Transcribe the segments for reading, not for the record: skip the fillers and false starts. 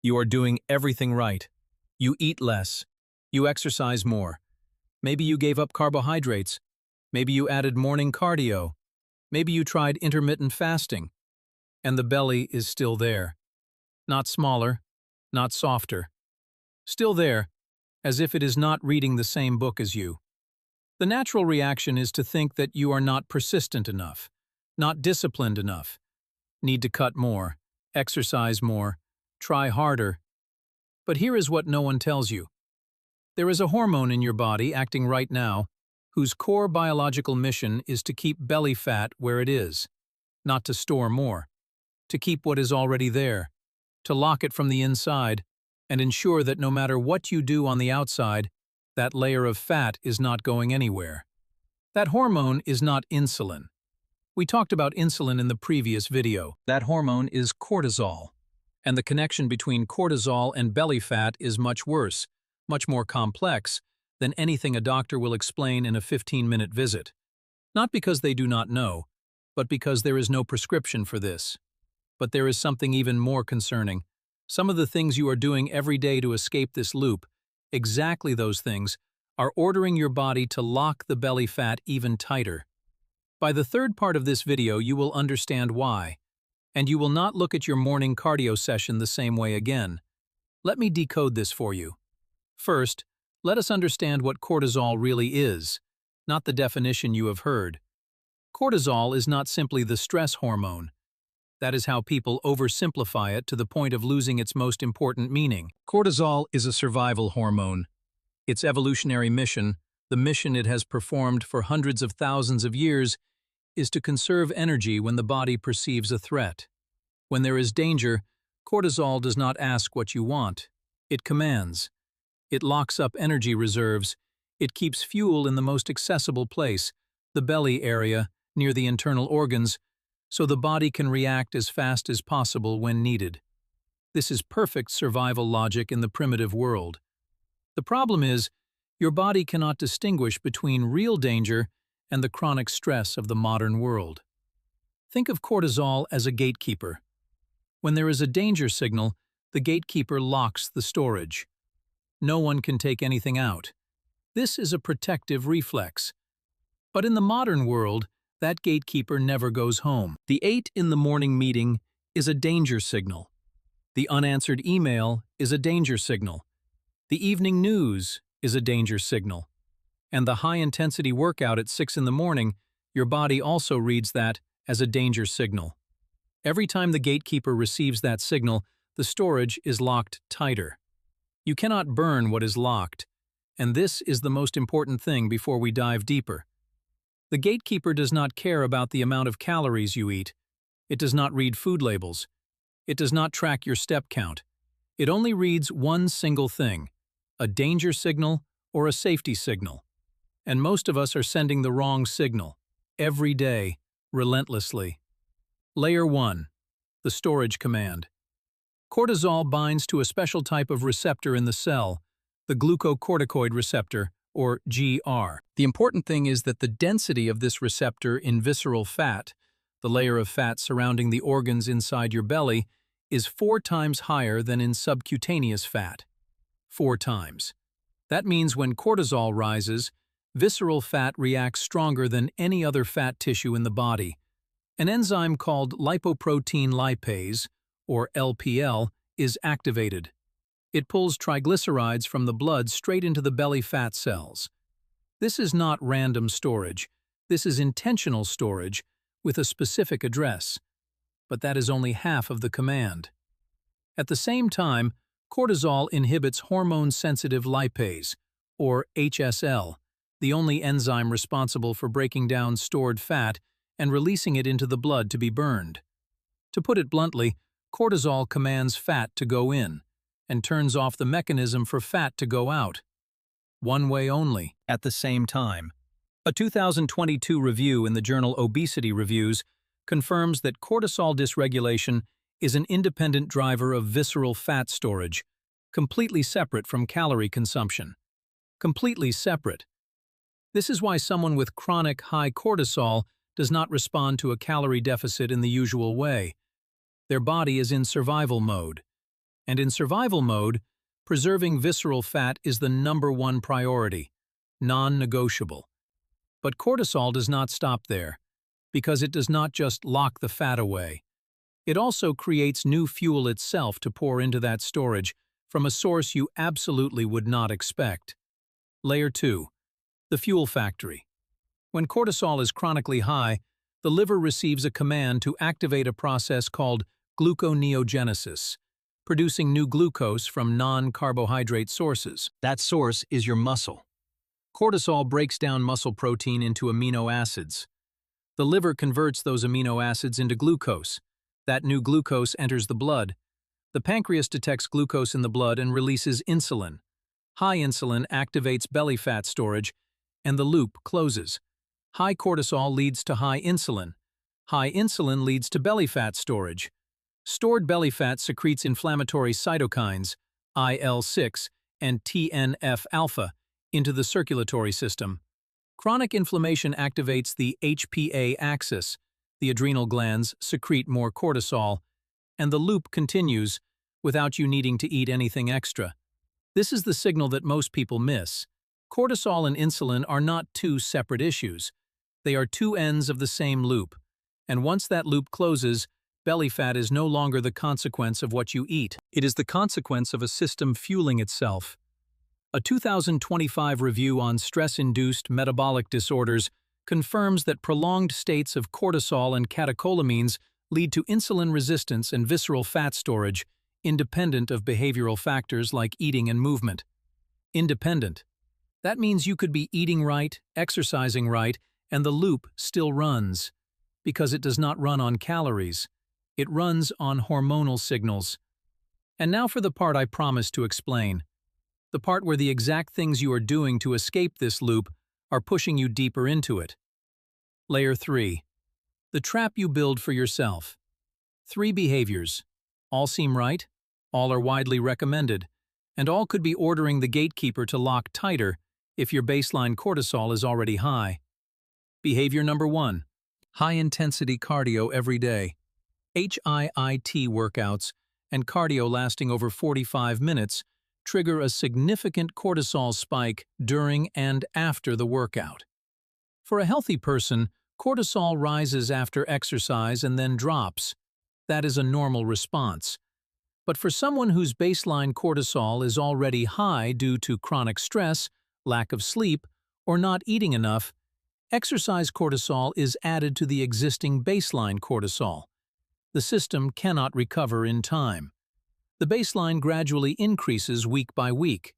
You are doing everything right. You eat less. You exercise more. Maybe you gave up carbohydrates. Maybe you added morning cardio. Maybe you tried intermittent fasting. And the belly is still there. Not smaller, not softer. Still there, as if it is not reading the same book as you. The natural reaction is to think that you are not persistent enough, not disciplined enough, need to cut more, exercise more, try harder. But here is what no one tells you. There is a hormone in your body acting right now whose core biological mission is to keep belly fat where it is, not to store more, to keep what is already there, to lock it from the inside, and ensure that no matter what you do on the outside, that layer of fat is not going anywhere. That hormone is not insulin. We talked about insulin in the previous video. That hormone is cortisol. And the connection between cortisol and belly fat is much worse, much more complex than anything a doctor will explain in a 15-minute visit. Not because they do not know, but because there is no prescription for this. But there is something even more concerning. Some of the things you are doing every day to escape this loop, exactly those things, are ordering your body to lock the belly fat even tighter. By the third part of this video, you will understand why, and you will not look at your morning cardio session the same way again. Let me decode this for you. First, let us understand what cortisol really is, not the definition you have heard. Cortisol is not simply the stress hormone. That is how people oversimplify it to the point of losing its most important meaning. Cortisol is a survival hormone. Its evolutionary mission, the mission it has performed for hundreds of thousands of years, is to conserve energy when the body perceives a threat. When there is danger, cortisol does not ask what you want. It commands. It locks up energy reserves. It keeps fuel in the most accessible place, the belly area, near the internal organs, so the body can react as fast as possible when needed. This is perfect survival logic in the primitive world. The problem is, your body cannot distinguish between real danger and the chronic stress of the modern world. Think of cortisol as a gatekeeper. When there is a danger signal, the gatekeeper locks the storage. No one can take anything out. This is a protective reflex. But in the modern world, that gatekeeper never goes home. The 8 in the morning meeting is a danger signal. The unanswered email is a danger signal. The evening news is a danger signal. And the high-intensity workout at 6 in the morning, your body also reads that as a danger signal. Every time the gatekeeper receives that signal, the storage is locked tighter. You cannot burn what is locked, and this is the most important thing before we dive deeper. The gatekeeper does not care about the amount of calories you eat. It does not read food labels. It does not track your step count. It only reads one single thing, a danger signal or a safety signal. And most of us are sending the wrong signal, every day, relentlessly. Layer 1. The storage command. Cortisol binds to a special type of receptor in the cell, the glucocorticoid receptor, or GR. The important thing is that the density of this receptor in visceral fat, the layer of fat surrounding the organs inside your belly, is 4 times higher than in subcutaneous fat. 4 times. That means when cortisol rises, visceral fat reacts stronger than any other fat tissue in the body. An enzyme called lipoprotein lipase, or LPL, is activated. It pulls triglycerides from the blood straight into the belly fat cells. This is not random storage. This is intentional storage with a specific address. But that is only half of the command. At the same time, cortisol inhibits hormone-sensitive lipase, or HSL, the only enzyme responsible for breaking down stored fat and releasing it into the blood to be burned. To put it bluntly, cortisol commands fat to go in and turns off the mechanism for fat to go out. One way only, at the same time. A 2022 review in the journal Obesity Reviews confirms that cortisol dysregulation is an independent driver of visceral fat storage, completely separate from calorie consumption. Completely separate. This is why someone with chronic high cortisol does not respond to a calorie deficit in the usual way. Their body is in survival mode. And in survival mode, preserving visceral fat is the #1 priority, non-negotiable. But cortisol does not stop there, because it does not just lock the fat away. It also creates new fuel itself to pour into that storage from a source you absolutely would not expect. Layer 2. The fuel factory. When cortisol is chronically high, the liver receives a command to activate a process called gluconeogenesis, producing new glucose from non-carbohydrate sources. That source is your muscle. Cortisol breaks down muscle protein into amino acids. The liver converts those amino acids into glucose. That new glucose enters the blood. The pancreas detects glucose in the blood and releases insulin. High insulin activates belly fat storage, and the loop closes. High cortisol leads to high insulin. High insulin leads to belly fat storage. Stored belly fat secretes inflammatory cytokines, IL-6 and TNF-alpha, into the circulatory system. Chronic inflammation activates the HPA axis. The adrenal glands secrete more cortisol, and the loop continues without you needing to eat anything extra. This is the signal that most people miss. Cortisol and insulin are not two separate issues. They are two ends of the same loop, and once that loop closes, belly fat is no longer the consequence of what you eat. It is the consequence of a system fueling itself. A 2025 review on stress-induced metabolic disorders confirms that prolonged states of cortisol and catecholamines lead to insulin resistance and visceral fat storage, independent of behavioral factors like eating and movement. Independent. That means you could be eating right, exercising right, and the loop still runs, because it does not run on calories. It runs on hormonal signals. And now for the part I promised to explain. The part where the exact things you are doing to escape this loop are pushing you deeper into it. Layer 3. The trap you build for yourself. 3 behaviors. All seem right, all are widely recommended, and all could be ordering the gatekeeper to lock tighter if your baseline cortisol is already high. Behavior number 1. High-intensity cardio every day. HIIT workouts and cardio lasting over 45 minutes trigger a significant cortisol spike during and after the workout. For a healthy person, cortisol rises after exercise and then drops. That is a normal response. But for someone whose baseline cortisol is already high due to chronic stress, lack of sleep, or not eating enough, exercise cortisol is added to the existing baseline cortisol. The system cannot recover in time. The baseline gradually increases week by week.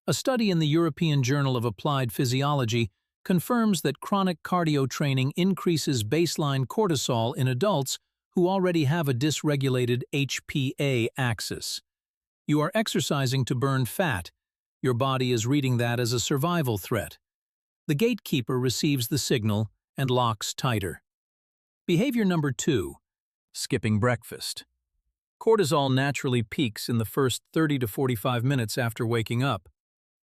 A study in the European Journal of Applied Physiology confirms that chronic cardio training increases baseline cortisol in adults who already have a dysregulated HPA axis. You are exercising to burn fat. Your body is reading that as a survival threat. The gatekeeper receives the signal and locks tighter. Behavior number 2. Skipping breakfast. Cortisol naturally peaks in the first 30 to 45 minutes after waking up.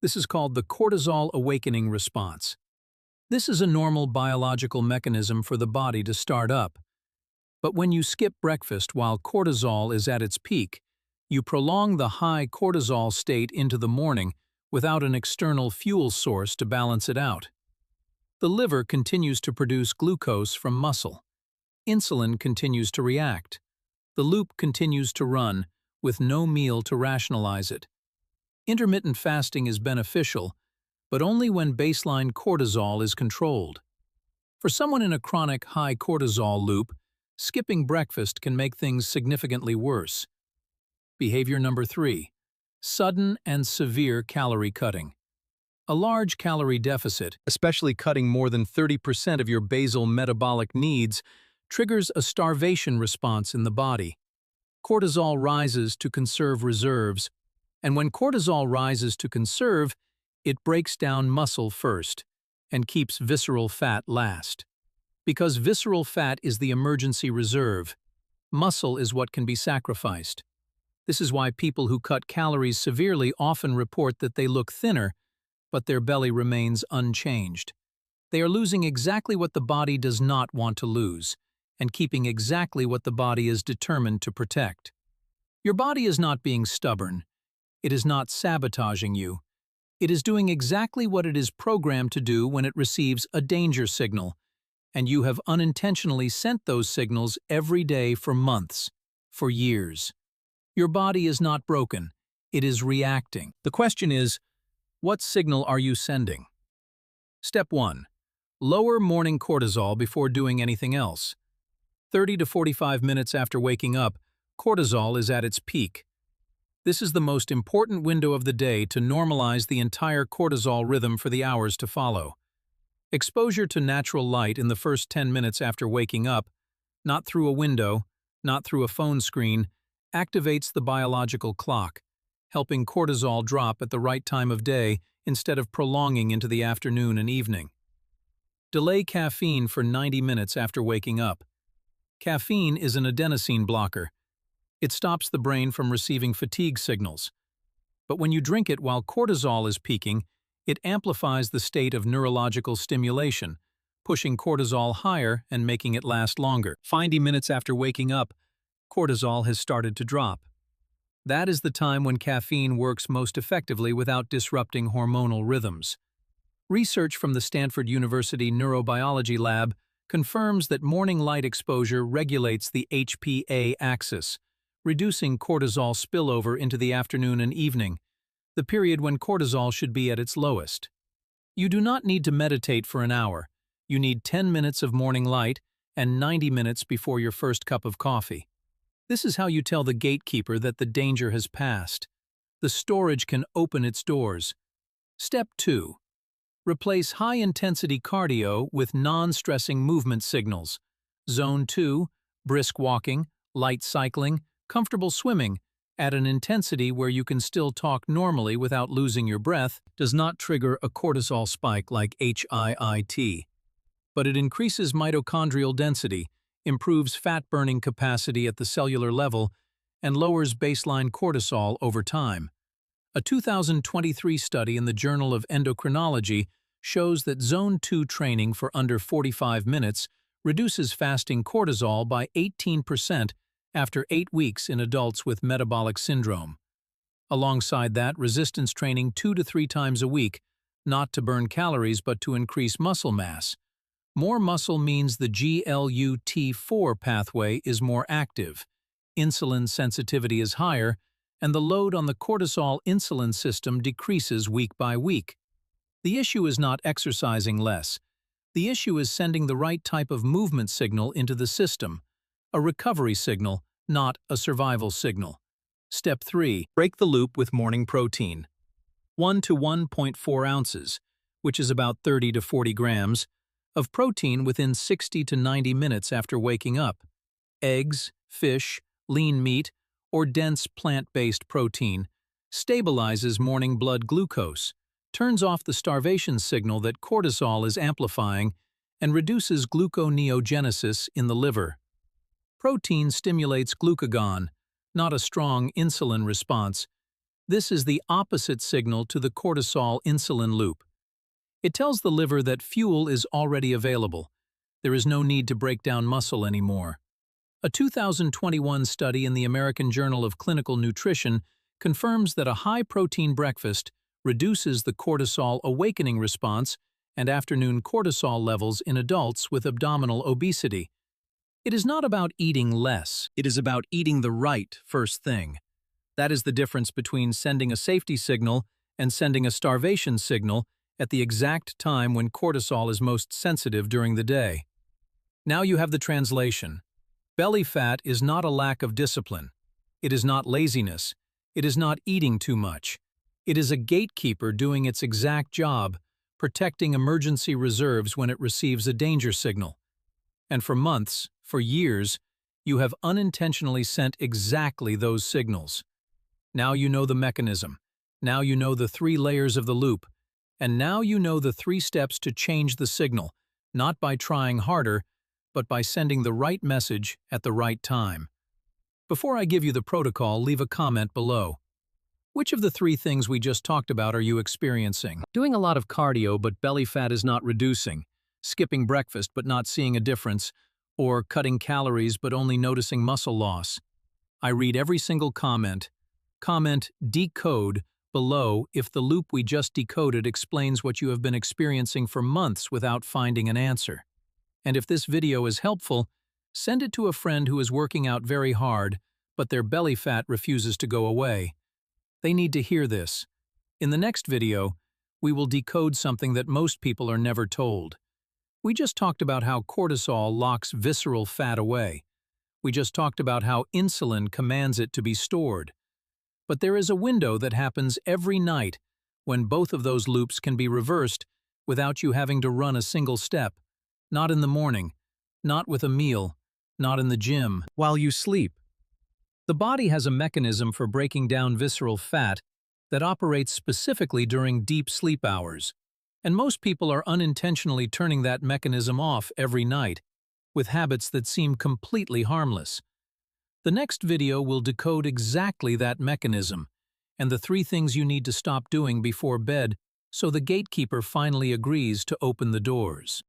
This is called the cortisol awakening response. This is a normal biological mechanism for the body to start up. But when you skip breakfast while cortisol is at its peak, you prolong the high cortisol state into the morning without an external fuel source to balance it out. The liver continues to produce glucose from muscle. Insulin continues to react. The loop continues to run, with no meal to rationalize it. Intermittent fasting is beneficial, but only when baseline cortisol is controlled. For someone in a chronic high cortisol loop, skipping breakfast can make things significantly worse. Behavior number 3. Sudden and severe calorie cutting. A large calorie deficit, especially cutting more than 30% of your basal metabolic needs, triggers a starvation response in the body. Cortisol rises to conserve reserves, and when cortisol rises to conserve, it breaks down muscle first and keeps visceral fat last. Because visceral fat is the emergency reserve, muscle is what can be sacrificed. This is why people who cut calories severely often report that they look thinner, but their belly remains unchanged. They are losing exactly what the body does not want to lose, and keeping exactly what the body is determined to protect. Your body is not being stubborn. It is not sabotaging you. It is doing exactly what it is programmed to do when it receives a danger signal, and you have unintentionally sent those signals every day for months, for years. Your body is not broken. It is reacting. The question is, what signal are you sending? Step 1. Lower morning cortisol before doing anything else. 30 to 45 minutes after waking up, cortisol is at its peak. This is the most important window of the day to normalize the entire cortisol rhythm for the hours to follow. Exposure to natural light in the first 10 minutes after waking up, not through a window, not through a phone screen, activates the biological clock, helping cortisol drop at the right time of day instead of prolonging into the afternoon and evening. Delay caffeine for 90 minutes after waking up. Caffeine is an adenosine blocker. It stops the brain from receiving fatigue signals. But when you drink it while cortisol is peaking, it amplifies the state of neurological stimulation, pushing cortisol higher and making it last longer. 90 minutes after waking up, cortisol has started to drop. That is the time when caffeine works most effectively without disrupting hormonal rhythms. Research from the Stanford University Neurobiology Lab confirms that morning light exposure regulates the HPA axis, reducing cortisol spillover into the afternoon and evening, the period when cortisol should be at its lowest. You do not need to meditate for an hour. You need 10 minutes of morning light and 90 minutes before your first cup of coffee. This is how you tell the gatekeeper that the danger has passed. The storage can open its doors. Step 2. Replace high-intensity cardio with non-stressing movement signals. Zone 2, brisk walking, light cycling, comfortable swimming, at an intensity where you can still talk normally without losing your breath, does not trigger a cortisol spike like HIIT. But it increases mitochondrial density, improves fat-burning capacity at the cellular level, and lowers baseline cortisol over time. A 2023 study in the Journal of Endocrinology shows that Zone 2 training for under 45 minutes reduces fasting cortisol by 18% after 8 weeks in adults with metabolic syndrome. Alongside that, resistance training 2 to 3 times a week, not to burn calories but to increase muscle mass. More muscle means the GLUT4 pathway is more active, insulin sensitivity is higher, and the load on the cortisol-insulin system decreases week by week. The issue is not exercising less. The issue is sending the right type of movement signal into the system, a recovery signal, not a survival signal. Step 3. Break the loop with morning protein. 1 to 1.4 ounces, which is about 30 to 40 grams, of protein within 60 to 90 minutes after waking up. Eggs, fish, lean meat, or dense plant-based protein stabilizes morning blood glucose, turns off the starvation signal that cortisol is amplifying, and reduces gluconeogenesis in the liver. Protein stimulates glucagon, not a strong insulin response. This is the opposite signal to the cortisol-insulin loop. It tells the liver that fuel is already available. There is no need to break down muscle anymore. A 2021 study in the American Journal of Clinical Nutrition confirms that a high-protein breakfast reduces the cortisol awakening response and afternoon cortisol levels in adults with abdominal obesity. It is not about eating less. It is about eating the right first thing. That is the difference between sending a safety signal and sending a starvation signal at the exact time when cortisol is most sensitive during the day. Now you have the translation. Belly fat is not a lack of discipline. It is not laziness. It is not eating too much. It is a gatekeeper doing its exact job, protecting emergency reserves when it receives a danger signal. And for months, for years, you have unintentionally sent exactly those signals. Now you know the mechanism. Now you know the 3 layers of the loop. And now you know the 3 steps to change the signal, not by trying harder, but by sending the right message at the right time. Before I give you the protocol, leave a comment below. Which of the 3 things we just talked about are you experiencing? Doing a lot of cardio but belly fat is not reducing, skipping breakfast but not seeing a difference, or cutting calories but only noticing muscle loss. I read every single comment. Comment "decode" below if the loop we just decoded explains what you have been experiencing for months without finding an answer. And if this video is helpful, send it to a friend who is working out very hard, but their belly fat refuses to go away. They need to hear this. In the next video, we will decode something that most people are never told. We just talked about how cortisol locks visceral fat away. We just talked about how insulin commands it to be stored. But there is a window that happens every night when both of those loops can be reversed without you having to run a single step. Not in the morning, not with a meal, not in the gym, while you sleep. The body has a mechanism for breaking down visceral fat that operates specifically during deep sleep hours, and most people are unintentionally turning that mechanism off every night, with habits that seem completely harmless. The next video will decode exactly that mechanism, and the 3 things you need to stop doing before bed so the gatekeeper finally agrees to open the doors.